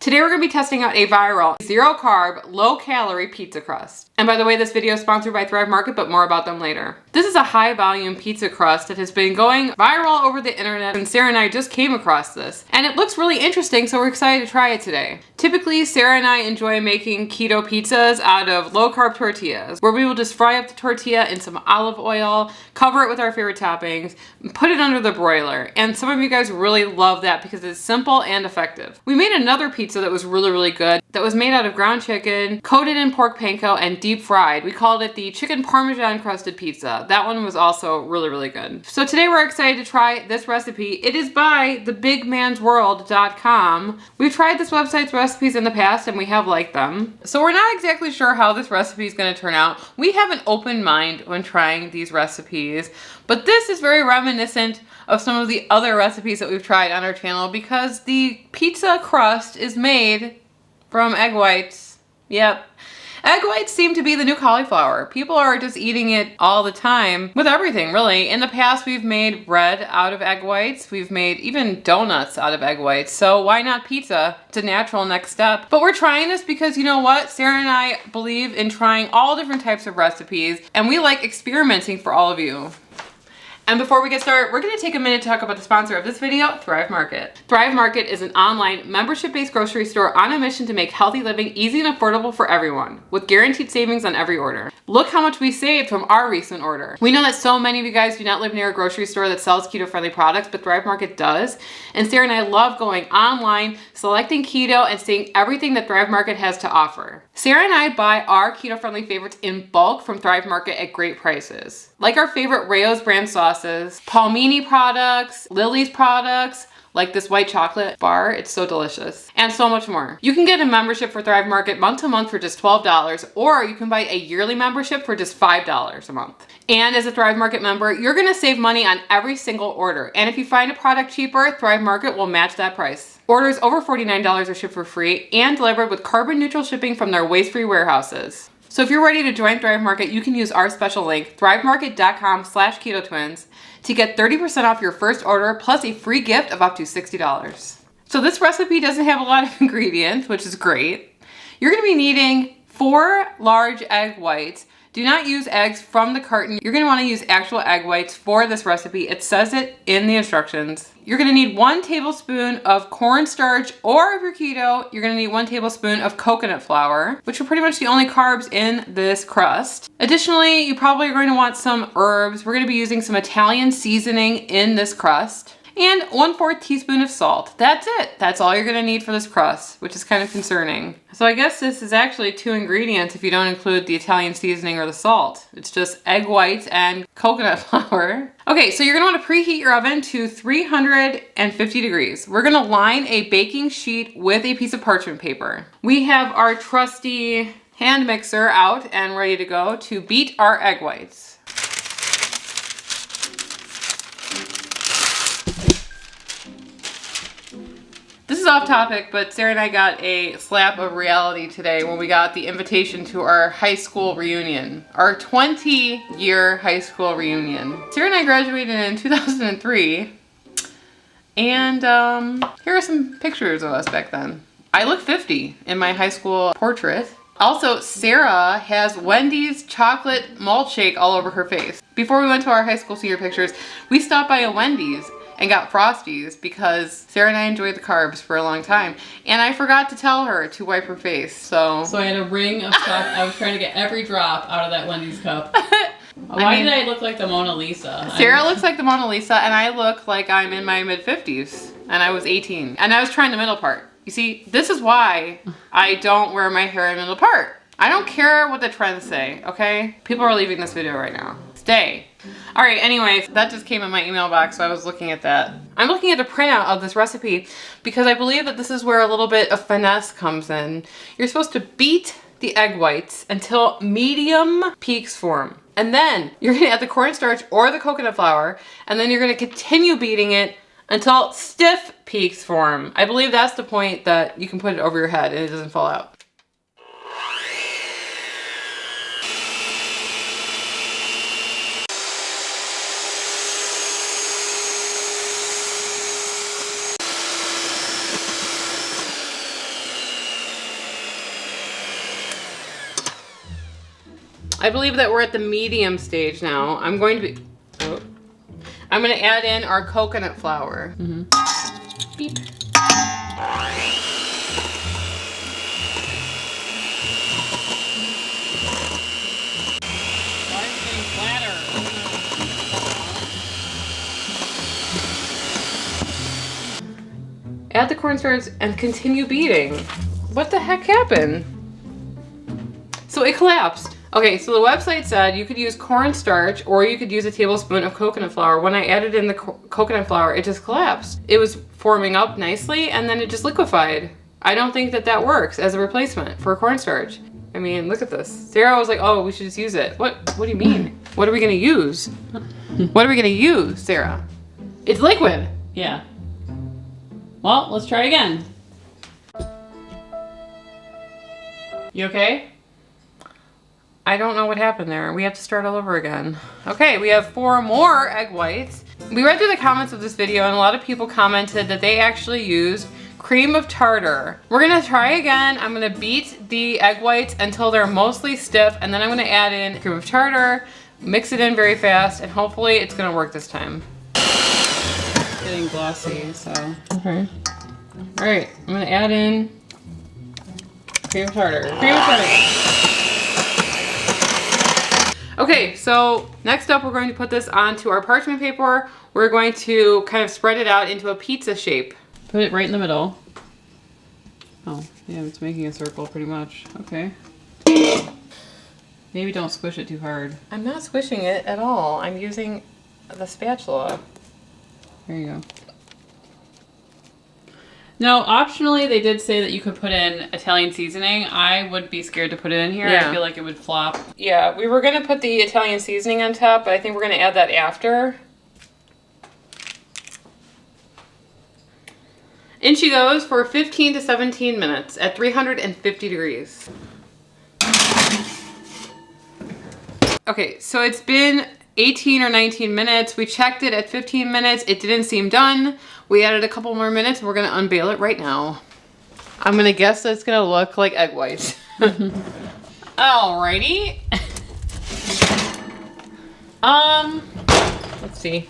Today we're going to be testing out a viral, zero carb, low calorie pizza crust. And by the way, this video is sponsored by Thrive Market, but more about them later. This is a high volume pizza crust that has been going viral over the internet, and Sarah and I just came across this. And it looks really interesting, so we're excited to try it today. Typically, Sarah and I enjoy making keto pizzas out of low carb tortillas, where we will just fry up the tortilla in some olive oil, cover it with our favorite toppings, and put it under the broiler. And some of you guys really love that because it's simple and effective. We made another pizza that was really good, that was made out of ground chicken, coated in pork panko, and deep fried. We called it the chicken parmesan crusted pizza. That one was also really good. So today we're excited to try this recipe. It is by thebigmansworld.com. We've tried this website's recipes in the past and we have liked them. So we're not exactly sure how this recipe is going to turn out. We have an open mind when trying these recipes, but this is very reminiscent of some of the other recipes that we've tried on our channel because the pizza crust is made from egg whites. Yep. Egg whites seem to be the new cauliflower. People are just eating it all the time with everything, really. In the past, we've made bread out of egg whites. We've made even donuts out of egg whites. So why not pizza? It's a natural next step. But we're trying this because you know what? Sarah and I believe in trying all different types of recipes, and we like experimenting for all of you. And before we get started, we're going to take a minute to talk about the sponsor of this video, Thrive Market. Thrive Market is an online, membership-based grocery store on a mission to make healthy living easy and affordable for everyone, with guaranteed savings on every order. Look how much we saved from our recent order. We know that so many of you guys do not live near a grocery store that sells keto-friendly products, but Thrive Market does. And Sarah and I love going online, selecting keto, and seeing everything that Thrive Market has to offer. Sarah and I buy our keto-friendly favorites in bulk from Thrive Market at great prices. Like our favorite Rayo's brand sauces, Palmini products, Lily's products, like this white chocolate bar, it's so delicious, and so much more. You can get a membership for Thrive Market month to month for just $12, or you can buy a yearly membership for just $5 a month. And as a Thrive Market member, you're gonna save money on every single order. And if you find a product cheaper, Thrive Market will match that price. Orders over $49 are shipped for free and delivered with carbon neutral shipping from their waste-free warehouses. So if you're ready to join Thrive Market, you can use our special link, thrivemarket.com/ketotwins, to get 30% off your first order plus a free gift of up to $60. So this recipe doesn't have a lot of ingredients, which is great. You're gonna be needing 4 large egg whites. Do not use eggs from the carton. You're gonna wanna use actual egg whites for this recipe. It says it in the instructions. You're gonna need 1 tablespoon of cornstarch, or if you're keto, you're gonna need 1 tablespoon of coconut flour, which are pretty much the only carbs in this crust. Additionally, you probably are going to want some herbs. We're gonna be using some Italian seasoning in this crust. And 1/4 teaspoon of salt. That's it. That's all you're gonna need for this crust, which is kind of concerning. So I guess this is actually 2 ingredients if you don't include the Italian seasoning or the salt. It's just egg whites and coconut flour. Okay, so you're gonna wanna preheat your oven to 350 degrees. We're gonna line a baking sheet with a piece of parchment paper. We have our trusty hand mixer out and ready to go to beat our egg whites. This is off topic, but Sarah and I got a slap of reality today when we got the invitation to our high school reunion, our 20-year high school reunion. Sarah and I graduated in 2003, and here are some pictures of us back then. I look 50 in my high school portrait. Also, Sarah has Wendy's chocolate malt shake all over her face. Before we went to our high school senior pictures, we stopped by a Wendy's and got Frosties because Sarah and I enjoyed the carbs for a long time. And I forgot to tell her to wipe her face, so I had a ring of stuff. I was trying to get every drop out of that Wendy's cup. Why did I look like the Mona Lisa? Sarah looks like the Mona Lisa, and I look like I'm in my mid-50s, and I was 18. And I was trying the middle part. You see, this is why I don't wear my hair in the middle part. I don't care what the trends say, okay? People are leaving this video right now. Stay. All right, anyways, that just came in my email box, so I was looking at that. I'm looking at a printout of this recipe because I believe that this is where a little bit of finesse comes in. You're supposed to beat the egg whites until medium peaks form. And then you're gonna add the cornstarch or the coconut flour, and then you're gonna continue beating it until stiff peaks form. I believe that's the point that you can put it over your head and it doesn't fall out. I believe that we're at the medium stage now. I'm going to add in our coconut flour. Beep. Add the cornstarch and continue beating. What the heck happened? So it collapsed. Okay, so the website said you could use cornstarch or you could use a tablespoon of coconut flour. When I added in the coconut flour, it just collapsed. It was forming up nicely and then it just liquefied. I don't think that that works as a replacement for cornstarch. I mean, look at this. Sarah was like, oh, we should just use it. What do you mean? What are we gonna use? What are we gonna use, Sarah? It's liquid. Yeah. Well, let's try again. You okay? I don't know what happened there. We have to start all over again. Okay, we have 4 more egg whites. We read through the comments of this video and a lot of people commented that they actually used cream of tartar. We're gonna try again. I'm gonna beat the egg whites until they're mostly stiff and then I'm gonna add in cream of tartar, mix it in very fast, and hopefully it's gonna work this time. Getting glossy, so. Okay. All right, I'm gonna add in cream of tartar. Cream of tartar. Okay, so next up we're going to put this onto our parchment paper. We're going to kind of spread it out into a pizza shape. Put it right in the middle. Oh, yeah, it's making a circle pretty much. Okay. Maybe don't squish it too hard. I'm not squishing it at all. I'm using the spatula. There you go. Now, optionally, they did say that you could put in Italian seasoning. I would be scared to put it in here. Yeah. I feel like it would flop. Yeah, we were gonna put the Italian seasoning on top, but I think we're gonna add that after. In she goes for 15 to 17 minutes at 350 degrees. Okay, so it's been 18 or 19 minutes. We checked it at 15 minutes. It didn't seem done. We added a couple more minutes. We're gonna unveil it right now. I'm gonna guess that it's gonna look like egg whites. Alrighty. Let's see.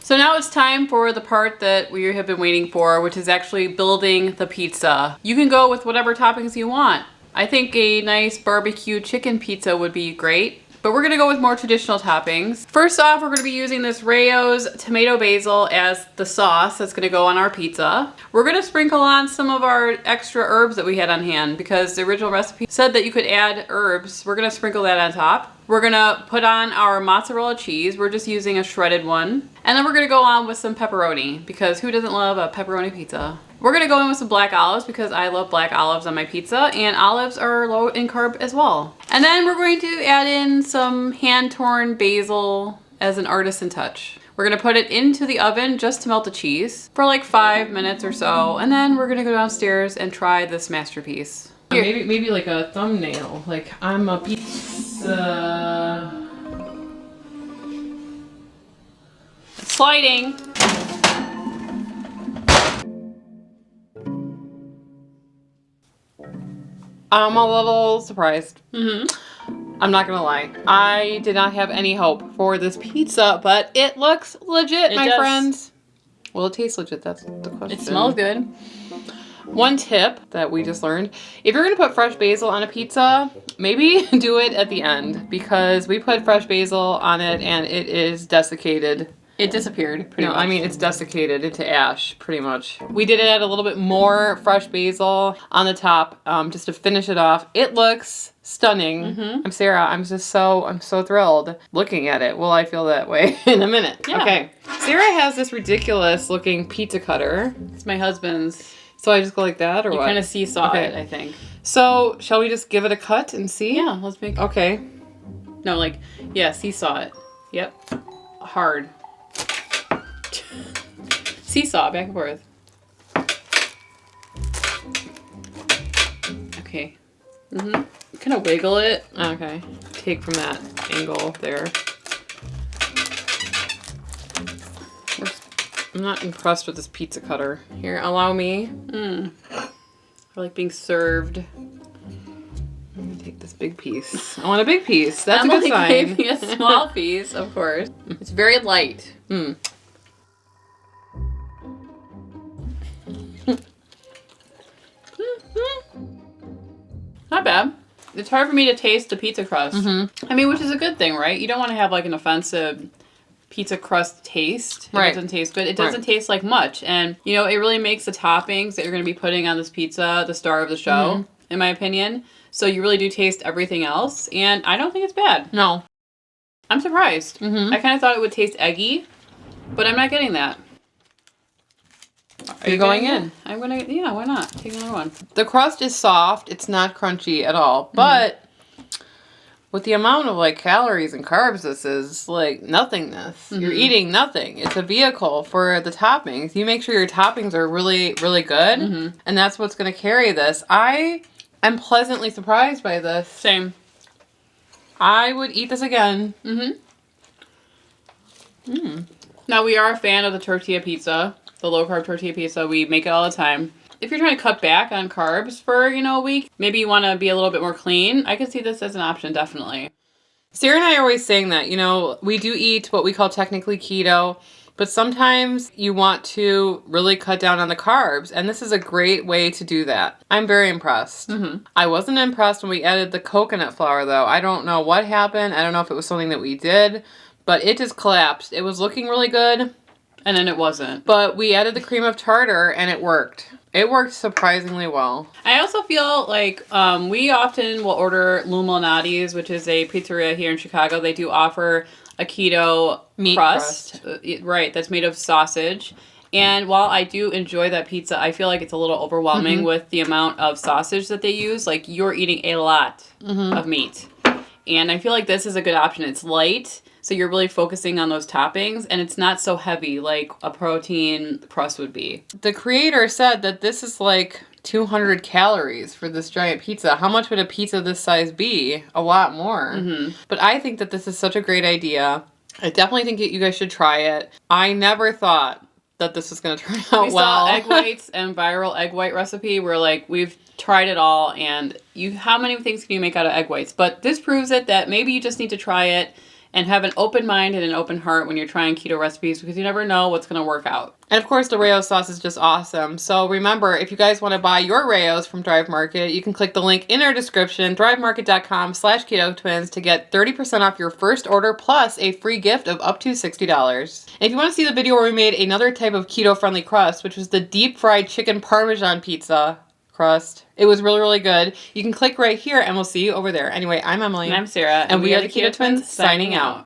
So now it's time for the part that we have been waiting for, which is actually building the pizza. You can go with whatever toppings you want. I think a nice barbecue chicken pizza would be great, but we're gonna go with more traditional toppings. First off, we're gonna be using this Rayo's tomato basil as the sauce that's gonna go on our pizza. We're gonna sprinkle on some of our extra herbs that we had on hand because the original recipe said that you could add herbs. We're gonna sprinkle that on top. We're gonna put on our mozzarella cheese. We're just using a shredded one. And then we're gonna go on with some pepperoni because who doesn't love a pepperoni pizza? We're gonna go in with some black olives because I love black olives on my pizza and olives are low in carb as well. And then we're going to add in some hand-torn basil as an artisan touch. We're gonna put it into the oven just to melt the cheese for like 5 minutes or so. And then we're gonna go downstairs and try this masterpiece. Here. Maybe like a thumbnail, like I'm a pizza. Sliding. I'm a little surprised. I'm not gonna lie. I did not have any hope for this pizza, but it looks legit, my friends. Will it taste legit? That's the question. It smells good. One tip that we just learned, if you're gonna put fresh basil on a pizza, maybe do it at the end because we put fresh basil on it and it is desiccated. It disappeared pretty much. I mean, it's desiccated into ash, pretty much. We did add a little bit more fresh basil on the top just to finish it off. It looks stunning. I'm Sarah. I'm so thrilled looking at it. Will I feel that way in a minute? Yeah. Okay. Sarah has this ridiculous looking pizza cutter. It's my husband's. So I just go like that or You what? kind of seesaw it, I think. So shall we just give it a cut and see? Yeah, let's make Okay. No, like, yeah, seesaw it. Yep. Hard. Seesaw, back and forth. Okay. Kind of wiggle it. Okay. Take from that angle there. I'm not impressed with this pizza cutter. Here, allow me. I like being served. I'm gonna take this big piece. I want a big piece. That's Emily a good sign. gave me a small piece, of course. It's very light. Not bad. It's hard for me to taste the pizza crust. I mean, which is a good thing, right? You don't want to have like an offensive pizza crust taste. It doesn't taste good. It doesn't taste like much. And, you know, it really makes the toppings that you're going to be putting on this pizza the star of the show, in my opinion. So you really do taste everything else. And I don't think it's bad. No. I'm surprised. I kind of thought it would taste eggy, but I'm not getting that. Are you going in? I'm going to, yeah, why not? Take another one. The crust is soft. It's not crunchy at all. But with the amount of like calories and carbs this is, like nothingness. You're eating nothing. It's a vehicle for the toppings. You make sure your toppings are really, really good. And that's what's going to carry this. I am pleasantly surprised by this. Same. I would eat this again. Now, we are a fan of the tortilla pizza. The low-carb tortilla pizza. We make it all the time. If you're trying to cut back on carbs for, you know, a week, maybe you want to be a little bit more clean, I could see this as an option, definitely. Sarah and I are always saying that, you know, we do eat what we call technically keto, but sometimes you want to really cut down on the carbs, and this is a great way to do that. I'm very impressed. I wasn't impressed when we added the coconut flour, though. I don't know what happened. I don't know if it was something that we did, but it just collapsed. It was looking really good. And then it wasn't. But we added the cream of tartar, and it worked. It worked surprisingly well. I also feel like we often will order Lumalnati's, which is a pizzeria here in Chicago. They do offer a keto Meat crust. Right, that's made of sausage. And while I do enjoy that pizza, I feel like it's a little overwhelming with the amount of sausage that they use. Like, you're eating a lot of meat. And I feel like this is a good option. It's light. So you're really focusing on those toppings, and it's not so heavy like a protein crust would be. The creator said that this is like 200 calories for this giant pizza. How much would a pizza this size be? A lot more. But I think that this is such a great idea. I definitely think that you guys should try it. I never thought that this was going to turn out well. We saw egg whites and viral egg white recipe. We're like, we've tried it all, and how many things can you make out of egg whites? But this proves it that maybe you just need to try it and have an open mind and an open heart when you're trying keto recipes, because you never know what's going to work out. And of course, the Rayo sauce is just awesome. So remember, if you guys want to buy your Rayos from Drive Market, you can click the link in our description, drivemarket.com/keto twins, to get 30% off your first order plus a free gift of up to $60. And if you want to see the video where we made another type of keto-friendly crust, which was the deep fried chicken Parmesan pizza crust, it was really, really good. You can click right here and we'll see you over there. Anyway, I'm Emily. And I'm Sarah. And we are the Keto Twins signing out.